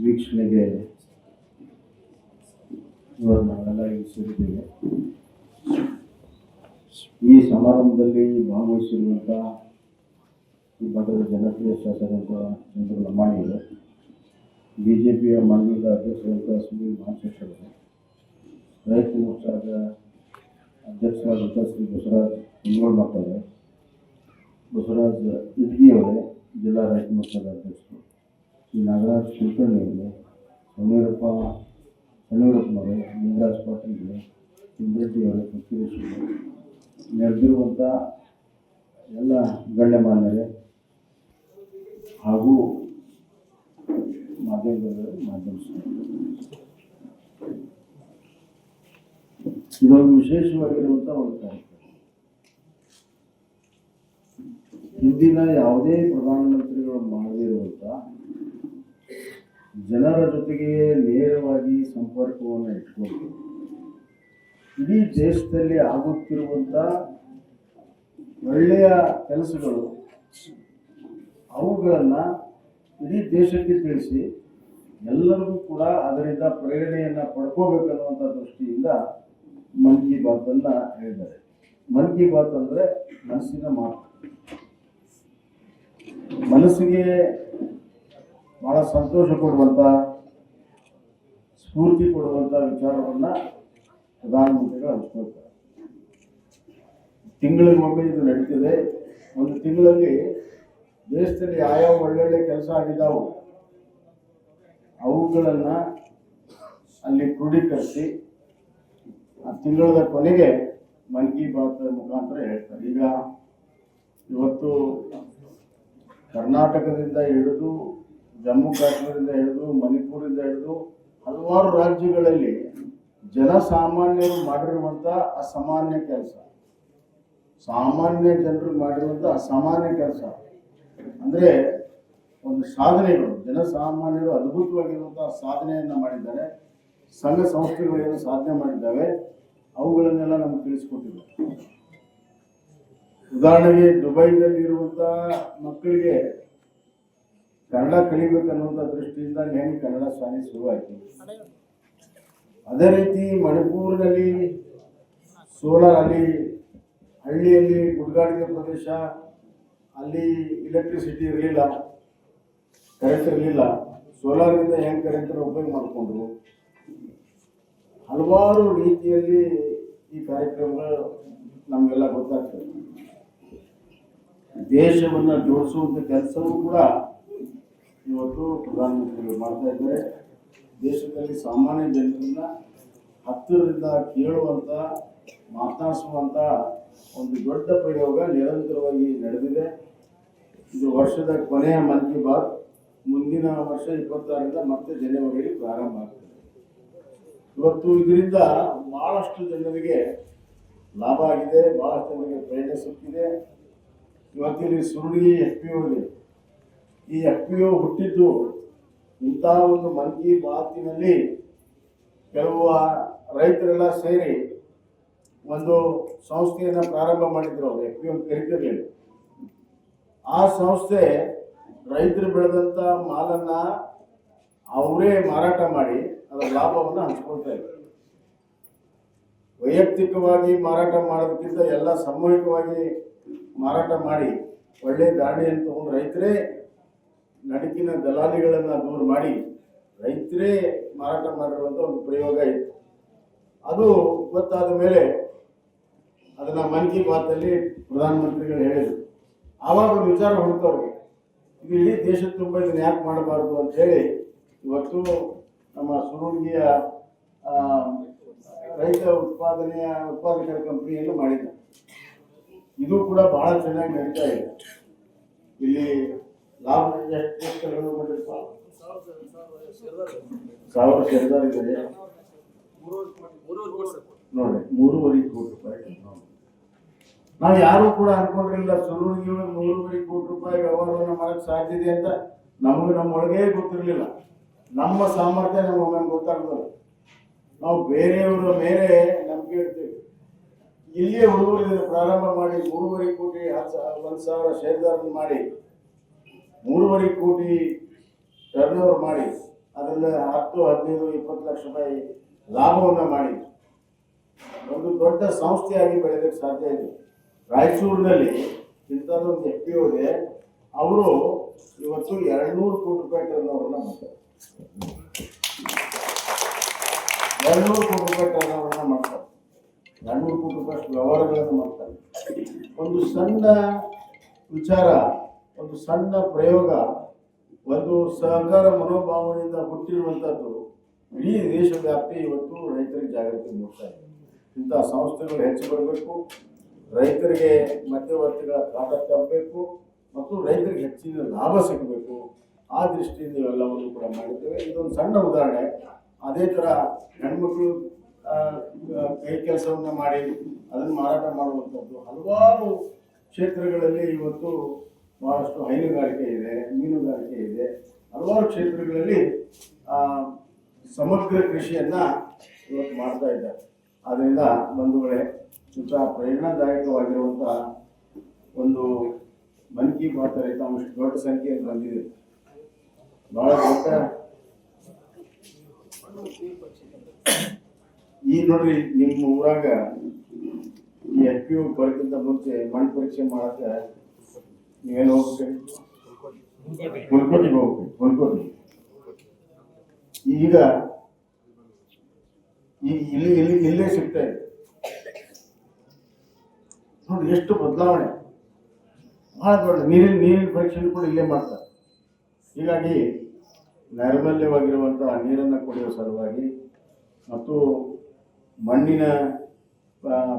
ವೀಕ್ಷಣೆಗೆ ನಾವೆಲ್ಲ ಇಲ್ಲಿ ಸೇರಿದ್ದೇವೆ. ಈ ಸಮಾರಂಭದಲ್ಲಿ ಭಾಗವಹಿಸಿರುವಂಥ ಈ ಭಾಗದ ಜನಪ್ರಿಯ ಶಾಸಕರಾದ ಚಂದ್ರ ಲಮಾಣಿಯವರು, ಬಿಜೆಪಿಯ ಮಂಡಲದ ಅಧ್ಯಕ್ಷರಾದ ಸುನೀಲ್ ಮಹಾಶೇಷರು, ರೈತ ಮೋರ್ಚಾದ ಅಧ್ಯಕ್ಷರಾದಂಥ ಶ್ರೀ ಬಸವರಾಜ್ ಹಿಂಗೋಳ್ಮಠವರೇ, ಬಸವರಾಜ್ ಇಟ್ಗಿಯವರೇ ಜಿಲ್ಲಾ ರೈತ ಮೋರ್ಚಾದ ಅಧ್ಯಕ್ಷರು, ಶ್ರೀ ನಾಗರಾಜ್ ಕುಲಕರ್ಣಿಯವರೇ, ಸಮೀರಪ್ಪನವರೇ, ಲಿಂಗರಾಜ್ ಪಾಟೀಲ್ರೇ, ಇಂದ್ರೆಡ್ಡಿಯವರೇ, ಫಕೀರೇಶ್ವರೇ, ನೆರೆದಿರುವಂಥ ಎಲ್ಲ ಗಣ್ಯಮಾನ್ಯರೇ ಹಾಗೂ ಮಾಧ್ಯಮ ಇದೊಂದು ವಿಶೇಷವಾಗಿರುವಂಥ ಒಂದು ಕಾರ್ಯಕ್ರಮ. ಹಿಂದಿನ ಯಾವುದೇ ಪ್ರಧಾನಮಂತ್ರಿಗಳು ಮಾಡದಿರುವಂಥ ಜನರ ಜೊತೆಗೆ ನೇರವಾಗಿ ಸಂಪರ್ಕವನ್ನು ಇಟ್ಕೊಂಡು ಇಡೀ ದೇಶದಲ್ಲಿ ಆಗುತ್ತಿರುವಂಥ ಒಳ್ಳೆಯ ಕೆಲಸಗಳು ಅವುಗಳನ್ನು ಇಡೀ ದೇಶಕ್ಕೆ ತಿಳಿಸಿ ಎಲ್ಲರಿಗೂ ಕೂಡ ಅದರಿಂದ ಪ್ರೇರಣೆಯನ್ನು ಪಡ್ಕೋಬೇಕನ್ನುವಂಥ ದೃಷ್ಟಿಯಿಂದ ಮನ್ ಕಿ ಬಾತನ್ನು ಹೇಳಿದ್ದಾರೆ. ಮನ್ ಕಿ ಬಾತ್ ಅಂದರೆ ಮನಸ್ಸಿನ ಮಾತು. ಮನಸ್ಸಿಗೆ ಬಹಳ ಸಂತೋಷ ಕೊಡುವಂಥ, ಸ್ಫೂರ್ತಿ ಕೊಡುವಂಥ ವಿಚಾರವನ್ನು ಪ್ರಧಾನಮಂತ್ರಿಗಳು ಹಂಚ್ಕೊಳ್ತಾರೆ. ತಿಂಗಳಿಗೊಮ್ಮೆ ಇದು ನಡೀತಿದೆ. ಒಂದು ತಿಂಗಳಲ್ಲಿ ದೇಶದಲ್ಲಿ ಯಾವ್ಯಾವ ಒಳ್ಳೊಳ್ಳೆ ಕೆಲಸ ಆಗಿದ್ದಾವೆ ಅವುಗಳನ್ನು ಅಲ್ಲಿ ಕ್ರೋಢೀಕರಿಸಿ ಆ ತಿಂಗಳ ಕೊನೆಗೆ ಮನ್ ಕಿ ಬಾತ್ ಮುಖಾಂತರ ಹೇಳ್ತಾರೆ. ಈಗ ಇವತ್ತು ಕರ್ನಾಟಕದಿಂದ ಹಿಡಿದು ಜಮ್ಮು ಕಾಶ್ಮೀರದಿಂದ ಹಿಡಿದು ಮಣಿಪುರದಿಂದ ಹಿಡಿದು ಹಲವಾರು ರಾಜ್ಯಗಳಲ್ಲಿ ಜನಸಾಮಾನ್ಯರು ಮಾಡಿರುವಂಥ ಅಸಾಮಾನ್ಯ ಕೆಲಸ, ಸಾಮಾನ್ಯ ಜನರು ಮಾಡಿರುವಂಥ ಅಸಾಮಾನ್ಯ ಕೆಲಸ ಅಂದರೆ ಒಂದು ಸಾಧನೆಗಳು, ಜನಸಾಮಾನ್ಯರು ಅದ್ಭುತವಾಗಿರುವಂತಹ ಸಾಧನೆಯನ್ನು ಮಾಡಿದ್ದಾರೆ. ಸಂಘ ಸಂಸ್ಥೆಗಳು ಏನು ಸಾಧನೆ ಮಾಡಿದ್ದಾವೆ ಅವುಗಳನ್ನೆಲ್ಲ ನಮ್ಗೆ ತಿಳಿಸ್ಕೊಟ್ಟಿದ್ದಾರೆ. ಉದಾಹರಣೆಗೆ ದುಬೈದಲ್ಲಿ ಇರುವಂಥ ಮಕ್ಕಳಿಗೆ ಕನ್ನಡ ಕಲಿಬೇಕನ್ನುವಂಥ ದೃಷ್ಟಿಯಿಂದ ಹೆಂಗೆ ಕನ್ನಡ ಶಾಲೆ ಶುರುವಾಯಿತು. ಅದೇ ರೀತಿ ಮಣಿಪುರಿನಲ್ಲಿ ಸೋಲಾರ್, ಅಲ್ಲಿ ಹಳ್ಳಿಯಲ್ಲಿ ಗುಡ್ಗಾಡಿದ ಪ್ರದೇಶ, ಅಲ್ಲಿ ಎಲೆಕ್ಟ್ರಿಸಿಟಿ ಇರಲಿಲ್ಲ, ಕರೆಂಟ್ ಇರಲಿಲ್ಲ. ಸೋಲಾರಿಂದ ಹೆಂಗೆ ಕರೆಂಟನ್ನು ಉಪಯೋಗ ಮಾಡಿಕೊಂಡ್ರು. ಹಲವಾರು ರೀತಿಯಲ್ಲಿ ಈ ಕಾರ್ಯಕ್ರಮಗಳು ನಮಗೆಲ್ಲ ಗೊತ್ತಾಗ್ತದೆ. ದೇಶವನ್ನು ಜೋಡಿಸುವಂಥ ಕೆಲಸವೂ ಕೂಡ ಇವತ್ತು ಪ್ರಧಾನಮಂತ್ರಿಗಳು ಮಾಡ್ತಾ ಇದ್ದಾರೆ. ದೇಶದಲ್ಲಿ ಸಾಮಾನ್ಯ ಜನರನ್ನ ಹತ್ತಿರದಿಂದ ಕೇಳುವಂಥ, ಮಾತನಾಡಿಸುವಂಥ ಒಂದು ದೊಡ್ಡ ಪ್ರಯೋಗ ನಿರಂತರವಾಗಿ ನಡೆದಿದೆ. ಇದು ವರ್ಷದ ಕೊನೆಯ ಮನ್ ಕಿ ಬಾತ್. ಮುಂದಿನ ವರ್ಷ 26ರಿಂದ ಮತ್ತೆ ಜನವರಿಯಲ್ಲಿ ಪ್ರಾರಂಭ ಆಗ್ತದೆ. ಇವತ್ತು ಇದರಿಂದ ಬಹಳಷ್ಟು ಜನರಿಗೆ ಲಾಭ ಆಗಿದೆ, ಬಹಳಷ್ಟು ಜನರಿಗೆ ಪ್ರೇರಣೆ ಸಿಕ್ಕಿದೆ. ಇವತ್ತಿಲ್ಲಿ ಸುರುಳಿ FPO ಇದೆ. ಈ FPO ಹುಟ್ಟಿದ್ದು ಇಂಥ ಒಂದು ಮನ್ ಕಿ ಬಾತಿನಲ್ಲಿ ಕೆಲವು ರೈತರೆಲ್ಲ ಸೇರಿ ಒಂದು ಸಂಸ್ಥೆಯನ್ನು ಪ್ರಾರಂಭ ಮಾಡಿದ್ರು. ಅವರು FPO ಕರಿತಿರಲಿಲ್ಲ. ಆ ಸಂಸ್ಥೆ ರೈತರು ಬೆಳೆದಂಥ ಮಾಲನ್ನು ಅವರೇ ಮಾರಾಟ ಮಾಡಿ ಅದರ ಲಾಭವನ್ನು ಹಂಚ್ಕೊಳ್ತಾ ಇದ್ದಾರೆ. ವೈಯಕ್ತಿಕವಾಗಿ ಮಾರಾಟ ಮಾಡೋದಕ್ಕಿಂತ ಎಲ್ಲ ಸಾಮೂಹಿಕವಾಗಿ ಮಾರಾಟ ಮಾಡಿ ಒಳ್ಳೆ ಧಾರಣೆಯನ್ನು ತಗೊಂಡು ರೈತರೇ ನಡುಕಿನ ದಲಾಲಿಗಳನ್ನು ದೂರ ಮಾಡಿ ರೈತರೇ ಮಾರಾಟ ಮಾಡಿರುವಂಥ ಒಂದು ಪ್ರಯೋಗ ಇತ್ತು. ಅದು ಗೊತ್ತಾದ ಮೇಲೆ ಅದನ್ನು ಮನ್ ಕಿ ಬಾತಲ್ಲಿ ಪ್ರಧಾನಮಂತ್ರಿಗಳು ಹೇಳಿದರು. ಆವಾಗ ವಿಚಾರ ಹುಡುಕವ್ರಿಗೆ ಇದು ಇಡೀ ದೇಶದ ತುಂಬ ಇದನ್ನು ಯಾಕೆ ಮಾಡಬಾರ್ದು ಅಂಥೇಳಿ ಇವತ್ತು ನಮ್ಮ ಸುರುಳಿಯ ರೈತ ಉತ್ಪಾದಕರ ಕಂಪನಿಯನ್ನು ಮಾಡಿದ್ದಾರೆ. ಇದು ಕೂಡ ಬಹಳ ಚೆನ್ನಾಗಿ ನಡೀತಾ ಇದೆ. ಇಲ್ಲಿ ಲಾಭ ಎಷ್ಟು ಮಾಡಿರ್ಪ 1000 ಶೇರ್ದಾರ್ ಇದ್ದಾರೆ ನೋಡಿ, 3.5 ಕೋಟಿ ರೂಪಾಯಿ. ನಾವು ಯಾರು ಕೂಡ ಅನ್ಕೊಂಡಿರಲಿಲ್ಲ ಸುರುಳಿಗೆ 3.5 ಕೋಟಿ ರೂಪಾಯಿ ವ್ಯವಹಾರವನ್ನು ಮಾಡಕ್ಕೆ ಸಾಧ್ಯ ಇದೆ ಅಂತ. ನಮ್ಮೊಳಗೆ ಗೊತ್ತಿರಲಿಲ್ಲ. ನಮ್ಮ ಸಾಮರ್ಥ್ಯ ನಮಗೆ ಗೊತ್ತಾಗ್ತದೆ. ನಾವು ಬೇರೆಯವರ ಮೇಲೆ ನಂಬಿಕೆ ಇಡ್ತೀವಿ. ಇಲ್ಲಿಯೇ ಹುಡುಗರು ಪ್ರಾರಂಭ ಮಾಡಿ 3.5 ಕೋಟಿ 1,000 ಶೇರ್ದಾರನ್ನು ಮಾಡಿ 3.5 ಕೋಟಿ ಟರ್ನ್ ಓವರ್ ಮಾಡಿ ಅದನ್ನು ಅದರಲ್ಲಿ 10, 15, 20 ಲಕ್ಷ ರೂಪಾಯಿ ಲಾಭವನ್ನು ಮಾಡಿ ಒಂದು ದೊಡ್ಡ ಸಂಸ್ಥೆಯಾಗಿ ಬೆಳೆಯೋದಕ್ಕೆ ಸಾಧ್ಯ ಇದೆ. ರಾಯಚೂರಿನಲ್ಲಿ ಇಂಥದ್ದೊಂದು FPO ಇದೆ. ಅವರು ಇವತ್ತು 200 ಕೋಟಿ ರೂಪಾಯಿ ಟರ್ನೋವರ್ನ ಮಾಡ್ತಾರೆ. 200 ಕೋಟಿ ರೂಪಾಯಿ ಟರ್ನೋವರ್ನ ಮಾಡ್ತಾರೆ. 200 ಕೋಟಿ ರೂಪಾಯಿ ವ್ಯವಹಾರಗಳನ್ನು ಮಾಡ್ತಾರೆ. ಒಂದು ಸಣ್ಣ ವಿಚಾರ, ಒಂದು ಸಣ್ಣ ಪ್ರಯೋಗ, ಒಂದು ಸಹಕಾರ ಮನೋಭಾವನೆಯಿಂದ ಹುಟ್ಟಿರುವಂಥದ್ದು ಇಡೀ ದೇಶವ್ಯಾಪಿ ಇವತ್ತು ರೈತರಿಗೆ ಜಾಗೃತಿ ಮೂಡ್ತಾ ಇದೆ. ಇಂಥ ಸಂಸ್ಥೆಗಳು ಹೆಚ್ಚು ಬರಬೇಕು, ರೈತರಿಗೆ ಮಧ್ಯವರ್ತಿಗಳ ಕಾಟ ತಪ್ಪಬೇಕು ಮತ್ತು ರೈತರಿಗೆ ಹೆಚ್ಚಿನ ಲಾಭ ಸಿಗಬೇಕು. ಆ ದೃಷ್ಟಿಯಿಂದ ಇವೆಲ್ಲವನ್ನು ಕೂಡ ಮಾಡಿದ್ದೇವೆ. ಇದೊಂದು ಸಣ್ಣ ಉದಾಹರಣೆ. ಅದೇ ಥರ ಹೆಣ್ಮಕ್ಳು ಕೈ ಕೆಲಸವನ್ನು ಮಾಡಿ ಅದನ್ನು ಮಾರಾಟ ಮಾಡುವಂಥದ್ದು ಹಲವಾರು ಕ್ಷೇತ್ರಗಳಲ್ಲಿ ಇವತ್ತು ಬಹಳಷ್ಟು ಹೈನುಗಾರಿಕೆ ಇದೆ, ಮೀನುಗಾರಿಕೆ ಇದೆ. ಹಲವಾರು ಕ್ಷೇತ್ರಗಳಲ್ಲಿ ಸಮಗ್ರ ಕೃಷಿಯನ್ನು ಇವತ್ತು ಮಾಡ್ತಾ ಇದ್ದಾರೆ. ಆದ್ದರಿಂದ ಬಂಧುಗಳೇ, ಇಂಥ ಪ್ರೇರಣಾದಾಯಕವಾಗಿರುವಂಥ ಒಂದು ಮನ್ ಕಿ ಬಾತ್ ತಾವು ಇಷ್ಟು ದೊಡ್ಡ ಸಂಖ್ಯೆಯಲ್ಲಿ ಬಂದಿದೆ. ಬಹಳ ದೊಡ್ಡ ಈ ನೋಡ್ರಿ, ನಿಮ್ಮ ಊರಾಗ ಈ FPO ಬರೋಕ್ಕಿಂತ ಮುಂಚೆ ಮಣ್ಣು ಪರೀಕ್ಷೆ ಮಾಡಕ್ಕೆ ನೀವೇನು ಹೋಗ್ಬೇಕು? ಹುಲ್ಕೋಟಿಗೆ ಹೋಗ್ಬೇಕು. ಹುಲ್ಕೋಟಿ ಈಗ ಇಲ್ಲೇ ಸಿಗ್ತಾ ಇದೆ. ನೋಡಿ ಎಷ್ಟು ಬದಲಾವಣೆ, ಬಹಳ ದೊಡ್ಡ ನೀರಿನ ಪರೀಕ್ಷೆ ಕೂಡ ಇಲ್ಲೇ ಮಾಡ್ತಾರೆ. ಹೀಗಾಗಿ ನೈರ್ಮಲ್ಯವಾಗಿರುವಂಥ ನೀರನ್ನು ಕುಡಿಯುವ ಸಲುವಾಗಿ ಮತ್ತು ಮಣ್ಣಿನ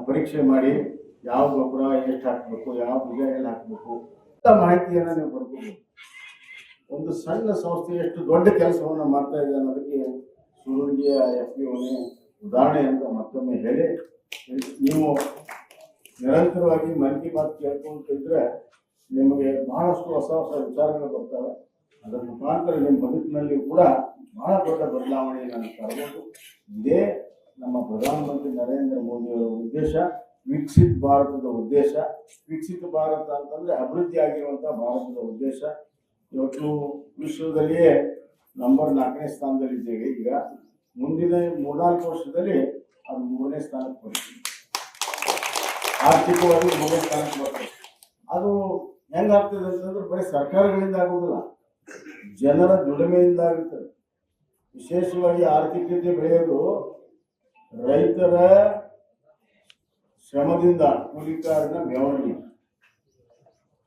ಪರೀಕ್ಷೆ ಮಾಡಿ ಯಾವ ಗೊಬ್ಬರ ಎಷ್ಟು ಹಾಕಬೇಕು, ಯಾವ ಬೀಜ ಎಲ್ಲಿ ಹಾಕಬೇಕು ಅಂತ ಮಾಹಿತಿಯನ್ನು ನೀವು ಬರ್ಬೋದು. ಒಂದು ಸಣ್ಣ ಸಂಸ್ಥೆ ಎಷ್ಟು ದೊಡ್ಡ ಕೆಲಸವನ್ನು ಮಾಡ್ತಾ ಇದೆ ಅನ್ನೋದಕ್ಕೆ ಸೂರೂರಿಗೆಯ FPOನೇ ಉದಾಹರಣೆ ಅಂತ ಮತ್ತೊಮ್ಮೆ ಹೇಳಿ, ನೀವು ನಿರಂತರವಾಗಿ ಮನ್ ಕಿ ಬಾತ್ ಕೇಳ್ಕೊಂತಿದ್ರೆ ನಿಮಗೆ ಬಹಳಷ್ಟು ಹೊಸ ಹೊಸ ವಿಚಾರಗಳು ಬರ್ತವೆ. ಅದರ ಮುಖಾಂತರ ನಿಮ್ಮ ಬದುಕಿನಲ್ಲಿ ಕೂಡ ಬಹಳ ದೊಡ್ಡ ಬದಲಾವಣೆಯನ್ನು ತರಬಹುದು. ಇದೇ ನಮ್ಮ ಪ್ರಧಾನಮಂತ್ರಿ ನರೇಂದ್ರ ಮೋದಿಯವರ ಉದ್ದೇಶ, ವಿಕಸಿತ ಭಾರತದ ಉದ್ದೇಶ. ವಿಕಸಿತ ಭಾರತ ಅಂತಂದ್ರೆ ಅಭಿವೃದ್ಧಿ ಆಗಿರುವಂಥ ಭಾರತದ ಉದ್ದೇಶ. ಇವತ್ತು ವಿಶ್ವದಲ್ಲಿಯೇ ನಂಬರ್ 4ನೇ ಸ್ಥಾನದಲ್ಲಿದ್ದೇವೆ. ಈಗ ಮುಂದಿನ 3-4 ವರ್ಷದಲ್ಲಿ ಅದು 3ನೇ ಸ್ಥಾನಕ್ಕೆ ಬರ್ತೀವಿ. ಆರ್ಥಿಕವಾಗಿ 3ನೇ ಸ್ಥಾನಕ್ಕೆ ಬರ್ತದೆ. ಅದು ಹೆಂಗಾಗ್ತದೆ ಅಂತಂದ್ರೆ ಬರೀ ಸರ್ಕಾರಗಳಿಂದ ಆಗುವುದಿಲ್ಲ, ಜನರ ದುಡಿಮೆಯಿಂದ ಆಗುತ್ತದೆ. ವಿಶೇಷವಾಗಿ ಆರ್ಥಿಕತೆ ಬೆಳೆಯೋದು ರೈತರ ಶ್ರಮದಿಂದ, ಕೂಲಿಕಾರನ ಬೆವರಿನಿಂದ.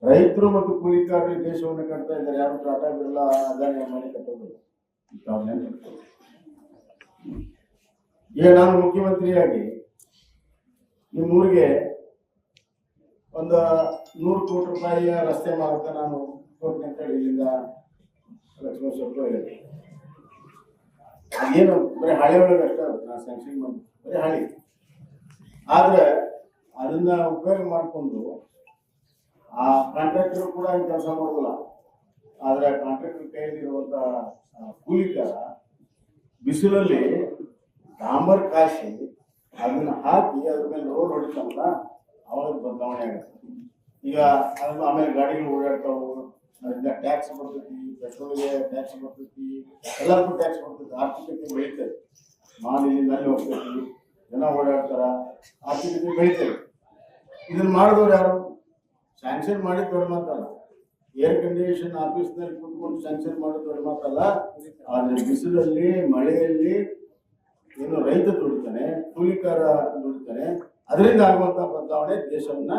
ರೈತರು ಮತ್ತು ಕೂಲಿಕಾರರು ದೇಶವನ್ನು ಕಟ್ತಾ ಇದ್ದಾರೆ. ಯಾರು ಟಾಟಾ ಬಿರ್ಲಾ ಅದಾನಿ ಅಂಬಾನಿ ಕಟ್ಟೋದಿಲ್ಲ. ಈಗ ನಾನು ಮುಖ್ಯಮಂತ್ರಿಯಾಗಿ ನಿಮ್ಮೂರಿಗೆ ಒಂದು 100 ಕೋಟಿ ರೂಪಾಯಿಯ ರಸ್ತೆ ಮಾರ್ಗ ನಾನು ಕೊಟ್ಟೆ ಅಂತೇಳಿ ಇಲ್ಲಿಂದ ಲಕ್ಷ್ಮೇಶ್ವರ ಹೇಳಿದೆ. ಅದೇನು ಬರೀ ಹಳೆ ಒಳಗೆ ಅಷ್ಟೇ ನಾನು ಸ್ಯಾಂಕ್ಷನ್ ಮಾಡಿ, ಬರೀ ಹಳಿ. ಆದರೆ ಅದನ್ನ ಉಪಯೋಗ ಮಾಡಿಕೊಂಡು ಆ ಕಾಂಟ್ರಾಕ್ಟರ್ ಕೂಡ ಕೆಲಸ ಮಾಡೋದಿಲ್ಲ. ಆದರೆ ಆ ಕಾಂಟ್ರಾಕ್ಟರ್ ಕೈಯಲ್ಲಿರುವಂಥ ಕೂಲಿಕಾರ ಬಿಸಿಲಲ್ಲಿ ಡಾಂಬರ್ ಕಾಯಿಸಿ ಅದನ್ನ ಹಾಕಿ ಅದ್ರ ಮೇಲೆ ರೋಡ್ ಹೊಡಿತಾನಲ್ಲ, ಅವಾಗ ಬದಲಾವಣೆ ಆಗುತ್ತೆ. ಈಗ ಅದನ್ನು ಆಮೇಲೆ ಗಾಡಿಗಳು ಓಡಾಡ್ತಾವು, ಅದರಿಂದ ಟ್ಯಾಕ್ಸ್ ಬರ್ತೈತಿ, ಪೆಟ್ರೋಲ್ಗೆ ಟ್ಯಾಕ್ಸ್ ಬರ್ತೈತಿ, ಎಲ್ಲರಿಗೂ ಟ್ಯಾಕ್ಸ್ ಬರ್ತೈತಿ. ಆರ್ಥಿಕತೆ ಬೆಳೀತದೆ. ಮಾಲಿನಲ್ಲಿ ಹೋಗ್ತೈತಿ, ಜನ ಓಡಾಡ್ತಾರ, ಆರ್ಥಿಕತೆ ಬೆಳೀತದೆ. ಇದನ್ನು ಮಾಡಿದವ್ರು ಯಾರು? ಸ್ಯಾಂಕ್ಷನ್ ಮಾಡಿ ದೊಡ್ಡ ಮಾತಲ್ಲ. ಏರ್ ಕಂಡೀಷನ್ ಆಫೀಸ್ನಲ್ಲಿ ಕೂತ್ಕೊಂಡು ಸ್ಯಾಂಕ್ಷನ್ ಮಾಡೋದು ದೊಡ್ಡ ಮಾತಲ್ಲ. ಆದರೆ ಬಿಸಿಲಲ್ಲಿ, ಮಳೆಯಲ್ಲಿ ಏನು ರೈತ ದುಡಿತಾನೆ, ಕೂಲಿಕಾರ ದುಡಿತಾನೆ, ಅದರಿಂದ ಆಗುವಂಥ ಬದಲಾವಣೆ ದೇಶವನ್ನ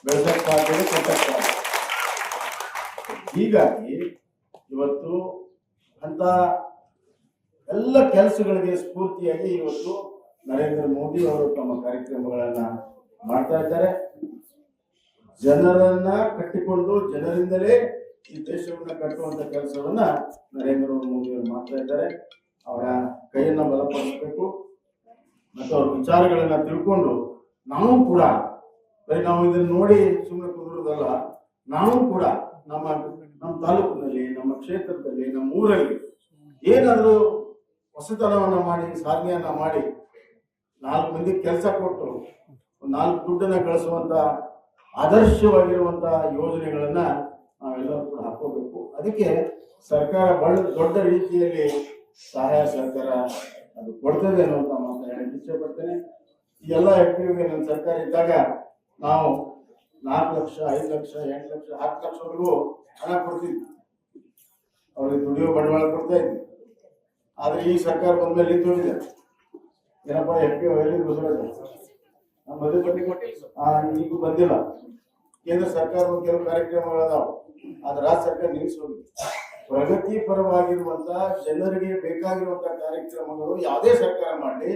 ಬೆಳೆಸಕ್ಕೆ ಸಾಧ್ಯ, ಕೊಟ್ಟಕ್ಕೆ ಸಾಧ್ಯ. ಹೀಗಾಗಿ ಇವತ್ತು ಅಂತ ಎಲ್ಲ ಕೆಲಸಗಳಿಗೆ ಸ್ಫೂರ್ತಿಯಾಗಿ ಇವತ್ತು ನರೇಂದ್ರ ಮೋದಿ ಅವರು ತಮ್ಮ ಕಾರ್ಯಕ್ರಮಗಳನ್ನ ಮಾಡ್ತಾ ಇದ್ದಾರೆ. ಜನರನ್ನ ಕಟ್ಟಿಕೊಂಡು ಜನರಿಂದಲೇ ಈ ದೇಶವನ್ನ ಕಟ್ಟುವಂತ ಕೆಲಸವನ್ನ ನರೇಂದ್ರ ಮೋದಿ ಅವರು ಮಾಡ್ತಾ ಇದ್ದಾರೆ. ಅವರ ಕೈಯನ್ನ ಬಲಪಡಿಸಬೇಕು ಮತ್ತು ಅವ್ರ ವಿಚಾರಗಳನ್ನ ತಿಳ್ಕೊಂಡು ನಾವು ಕೂಡ ಬರೀ ನಾವು ಇದನ್ನ ನೋಡಿ ಸುಮ್ಮನೆ ಕುದುರೋದಲ್ಲ, ನಾವು ಕೂಡ ನಮ್ಮ ತಾಲೂಕಿನಲ್ಲಿ, ನಮ್ಮ ಕ್ಷೇತ್ರದಲ್ಲಿ, ನಮ್ಮ ಊರಲ್ಲಿ ಏನಾದರೂ ಹೊಸತನವನ್ನ ಮಾಡಿ, ಸಾಧನೆಯನ್ನ ಮಾಡಿ 4 ಮಂದಿಗೆ ಕೆಲಸ ಕೊಟ್ಟು 4 ದುಡ್ಡನ್ನ ಗಳಿಸುವಂತ ಆದರ್ಶವಾಗಿರುವಂತ ಯೋಜನೆಗಳನ್ನ ನಾವೆಲ್ಲರೂ ಕೂಡ ಹಾಕೋಬೇಕು. ಅದಕ್ಕೆ ಸರ್ಕಾರ ಬಹಳ ದೊಡ್ಡ ರೀತಿಯಲ್ಲಿ ಸಹಾಯ ಸಹಕಾರ ಅದು ಕೊಡ್ತದೆ ಅನ್ನುವಂಥ ಮಾತನ್ನ ಹೇಳಕ್ಕೆ ಇಚ್ಛೆ ಪಡ್ತೇನೆ. ಈ ಎಲ್ಲ FPOಗೆ ನನ್ನ ಸರ್ಕಾರ ಇದ್ದಾಗ ನಾವು 4 ಲಕ್ಷ 5 ಲಕ್ಷ 8 ಲಕ್ಷ 10 ಲಕ್ಷವರೆಗೂ ಹಣ ಕೊಡ್ತಿದ್ವಿ, ಅವ್ರಿಗೆ ದುಡಿಯೋ ಬಂಡವಾಳ ಕೊಡ್ತಾ ಇದ್ವಿ. ಆದ್ರೆ ಈ ಸರ್ಕಾರ ಬಂದ್ಮೇಲೆ ನಿಂತು ಹೋಗಿದೆ. ಏನಪ್ಪ FPO ಎಲ್ಲಿ ಈಗ ಬಂದಿಲ್ಲ. ಕೇಂದ್ರ ಸರ್ಕಾರದ ಕೆಲವು ಕಾರ್ಯಕ್ರಮಗಳದಾವು, ಆದ್ರೆ ರಾಜ್ಯ ಸರ್ಕಾರ ನಿಲ್ಲಿಸೋದು. ಪ್ರಗತಿ ಪರವಾಗಿರುವಂತಹ ಜನರಿಗೆ ಬೇಕಾಗಿರುವಂತಹ ಕಾರ್ಯಕ್ರಮಗಳು ಯಾವುದೇ ಸರ್ಕಾರ ಮಾಡಲಿ,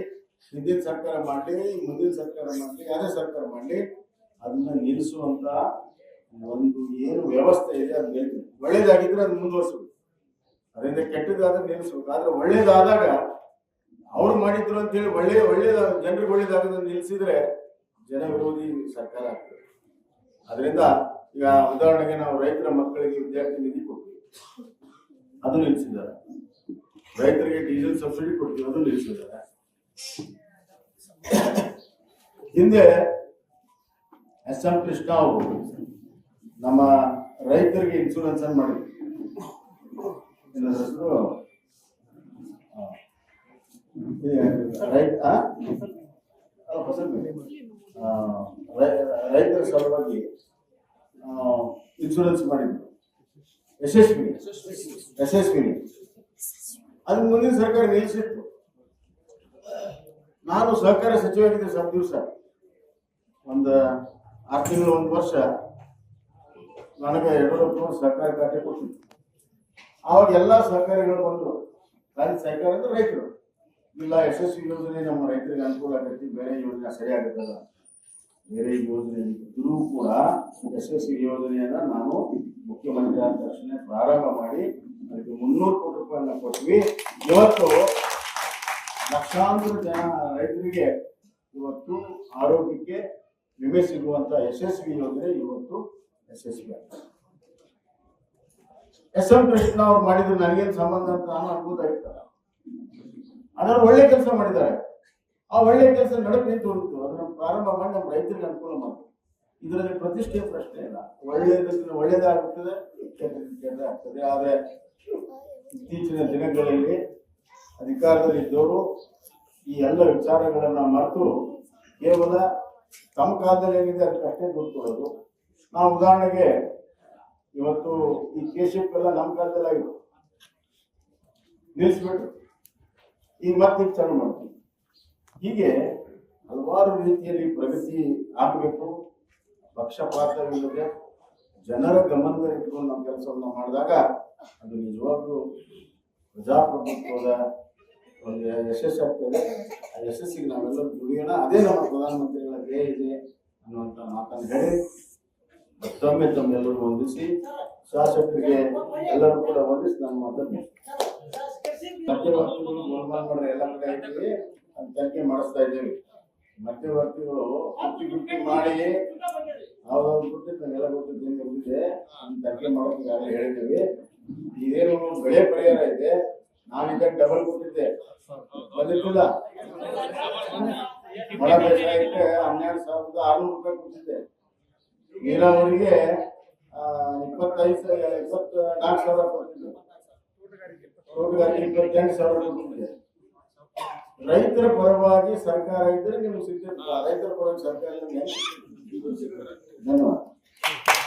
ಹಿಂದಿನ ಸರ್ಕಾರ ಮಾಡಲಿ, ಮುಂದಿನ ಸರ್ಕಾರ ಮಾಡಲಿ, ಯಾವುದೇ ಸರ್ಕಾರ ಮಾಡಲಿ, ಅದನ್ನ ನಿಲ್ಲಿಸುವಂತ ಒಂದು ಏನು ವ್ಯವಸ್ಥೆ ಇದೆ ಅದು ಬೇಕು. ಒಳ್ಳೇದಾಗಿದ್ರೆ ಅದು ಮುಂದುವರಿಸಬೇಕು, ಅದರಿಂದ ಕೆಟ್ಟದಾದ್ರೆ ನಿಲ್ಲಿಸ್ಬೇಕು. ಆದ್ರೆ ಒಳ್ಳೇದಾದಾಗ ಅವ್ರು ಮಾಡಿದ್ರು ಅಂತೇಳಿ ಒಳ್ಳೇದ ಜನರಿಗೆ ಒಳ್ಳೇದಾಗೋದನ್ನ ನಿಲ್ಲಿಸಿದ್ರೆ ಜನ ವಿರೋಧಿ ಸರ್ಕಾರ ಆಗ್ತದೆ. ಅದರಿಂದ ಈಗ ಉದಾಹರಣೆಗೆ ನಾವು ರೈತರ ಮಕ್ಕಳಿಗೆ ವಿದ್ಯಾರ್ಥಿ ನಿಧಿ ಕೊಡ್ತೀವಿ, ಅದು ನಿಲ್ಲಿಸಿದ್ದಾರೆ. ರೈತರಿಗೆ ಡೀಸೆಲ್ ಸಬ್ಸಿಡಿ ಕೊಡ್ತೀವಿ, ಅದು ನಿಲ್ಲಿಸಿದ್ದಾರೆ. ಹಿಂದೆ SM ಕೃಷ್ಣ ಅವರು ನಮ್ಮ ರೈತರಿಗೆ ಇನ್ಶೂರೆನ್ಸ್ ಅನ್ನು ಮಾಡಿದ್ರು. ರೈತರ ಸಲುವಾಗಿ ಇನ್ಶೂರೆನ್ಸ್ ಮಾಡಿದ್ರು, ಯಶಸ್ವಿನಿ. ಅದು ಮುಂದಿನ ಸರ್ಕಾರ ನಿಲ್ಲಿಸಿತ್ತು. ನಾನು ಸಹಕಾರ ಸಚಿವರಾಗಿದ್ದೆ ಸ್ವಲ್ಪ ದಿವಸ, ಒಂದು 6 ತಿಂಗಳು 1 ವರ್ಷ ನನಗೆ ಯಡಿಯೂರಪ್ಪ ಸಹಕಾರ ಖಾತೆ ಕೊಟ್ಟಿತ್ತು. ಆವಾಗ ಎಲ್ಲ ಸಹಕಾರಿಗಳು ಬಂದರು. ಖಾಲಿ ಸಹಕಾರ ಅಂದ್ರೆ ರೈತರು ಇಲ್ಲ, ಯಶಸ್ವಿ ಯೋಜನೆ ನಮ್ಮ ರೈತರಿಗೆ ಅನುಕೂಲ ಆಗೈತಿ, ಬೇರೆ ಯೋಜನೆ ಸರಿ ಆಗುತ್ತಲ್ಲ. ಬೇರೆ ಯೋಜನೆ ಇದ್ರೂ ಕೂಡ ಯಶಸ್ವಿ ಯೋಜನೆಯನ್ನ ನಾನು ಮುಖ್ಯಮಂತ್ರಿ ಆದ ತಕ್ಷಣ ಪ್ರಾರಂಭ ಮಾಡಿ ಅದಕ್ಕೆ 300 ಕೋಟಿ ರೂಪಾಯಿನ ಕೊಟ್ವಿ. ಇವತ್ತು ಲಕ್ಷಾಂತರ ಜನ ರೈತರಿಗೆ ಇವತ್ತು ಆರೋಗ್ಯಕ್ಕೆ ವಿಮೆ ಸಿಗುವಂತ ಯಶಸ್ವಿ ಯೋಜನೆ ಇವತ್ತು ಯಶಸ್ವಿ ಆಗ್ತದೆ. SM ಕೃಷ್ಣ ಅವ್ರು ಮಾಡಿದ್ರು ನನಗೇನು ಸಂಬಂಧ ಅಂತ ನಾನು ಅನ್ಬೋದಾಗಿತ್ತಲ್ಲ. ಅದನ್ನು ಒಳ್ಳೆ ಕೆಲಸ ಮಾಡಿದ್ದಾರೆ. ಆ ಒಳ್ಳೆ ಕೆಲಸ ನಡುವೆ ನಿಂತು ಹೋಗಿತ್ತು. ಅದನ್ನು ಪ್ರಾರಂಭ ಮಾಡಿ ನಮ್ಮ ರೈತರಿಗೆ ಅನುಕೂಲ ಮಾಡ್ತೀವಿ. ಇದರಲ್ಲಿ ಪ್ರತಿಷ್ಠೆಯ ಪ್ರಶ್ನೆ ಇಲ್ಲ. ಒಳ್ಳೇದಾಗುತ್ತದೆ, ಕೆಟ್ಟದಾಗ್ತದೆ. ಆದರೆ ಇತ್ತೀಚಿನ ದಿನಗಳಲ್ಲಿ ಅಧಿಕಾರದಲ್ಲಿ ಇದ್ದವರು ಈ ಎಲ್ಲ ವಿಚಾರಗಳನ್ನ ಮರೆತು ಕೇವಲ ತಮ್ಮ ಕಾಲದಲ್ಲಿ ಏನಿದೆ ಅದಕ್ಕಷ್ಟೇ ದುಡ್ಡು ಕೊಡೋದು. ನಾವು ಉದಾಹರಣೆಗೆ ಇವತ್ತು ಈ ಕೇಶಪ್ ಎಲ್ಲ ನಮ್ಮ ಕಾಲದಲ್ಲಿ ಆಗಿತ್ತು, ನಿಲ್ಲಿಸ್ಬಿಟ್ರು. ಈಗ ಮತ್ತೆ ಚಾಲು ಮಾಡ್ತೀವಿ. ಹೀಗೆ ಹಲವಾರು ರೀತಿಯಲ್ಲಿ ಪ್ರಗತಿ ಆಗಬೇಕು. ಪಕ್ಷಪಾತವಿಲ್ಲದೆ ಜನರ ಗಮನದಲ್ಲಿ ಇಟ್ಕೊಂಡು ನಾವು ಕೆಲಸವನ್ನು ಮಾಡಿದಾಗ ಅದು ನಿಜವಾಗ್ಲೂ ಪ್ರಜಾಪ್ರಭುತ್ವದ ಒಂದು ಯಶಸ್ಸಾಗ್ತದೆ. ಆ ಯಶಸ್ಸಿಗೆ ನಾವೆಲ್ಲರೂ ದುಡಿಯೋಣ. ಅದೇ ನಮ್ಮ ಪ್ರಧಾನಮಂತ್ರಿಗಳ ಧ್ಯೇಯ ಇದೆ ಅನ್ನುವಂಥ ಮಾತನ್ನು ಹೇಳಿ ಮತ್ತೊಮ್ಮೆ ತಮ್ಮೆಲ್ಲರೂ ವಂದಿಸಿ, ಶಾಸಕರಿಗೆ ಎಲ್ಲರೂ ಕೂಡ ವಂದಿಸಿ ನಾನು ಮಾತಾಡ್ತೀನಿ. ಮಧ್ಯವರ್ತಿಗಳು ಗೋಲ್ಮಾಲ್ ಮಾಡಿದ್ರೆ ಎಲ್ಲ ಕಡೆ ಇದ್ದೀವಿ, ಅದು ತನಿಖೆ ಮಾಡಿಸ್ತಾ ಇದ್ದೀವಿ. ಮಧ್ಯವರ್ತಿಗಳು ಗುಟ್ಟಿ ಮಾಡಿ ಅವ್ರವ್ರು ಗೊತ್ತಿತ್ತು, ನನಗೆಲ್ಲ ಗೊತ್ತಿದ್ದು ಹೋಗಿದೆ, ತನಿಖೆ ಮಾಡೋಕೆ ಈಗಾಗಲೇ ಹೇಳಿದ್ದೀವಿ. ಇದೇನು ಬೆಳೆ ಪರಿಹಾರ ಇದೆ, ನಾನೀಗ ಡಬಲ್ ಕೊಟ್ಟಿದ್ದೆ, ಬಂದಿರ್ತಿಲ್ಲ. ಒಳ ಬೇಸಾಯಕ್ಕೆ 12,600 ರೂಪಾಯಿ ಕೊಟ್ಟಿದ್ದೆ. ನೀರಾವರಿಗೆ 24,000 ಕೊಟ್ಟಿದ್ದೆ. ತೋಟಗಾರಿಕೆ 28,000 ಕೊಟ್ಟಿದ್ದೆ. ರೈತರ ಪರವಾಗಿ ಸರ್ಕಾರ ಇದ್ರೆ ನಿಮ್ಗೆ ಸಿಗ್ತದೆ. ರೈತರ ಪರವಾಗಿ ಸರ್ಕಾರ ಧನ್ಯವಾದ.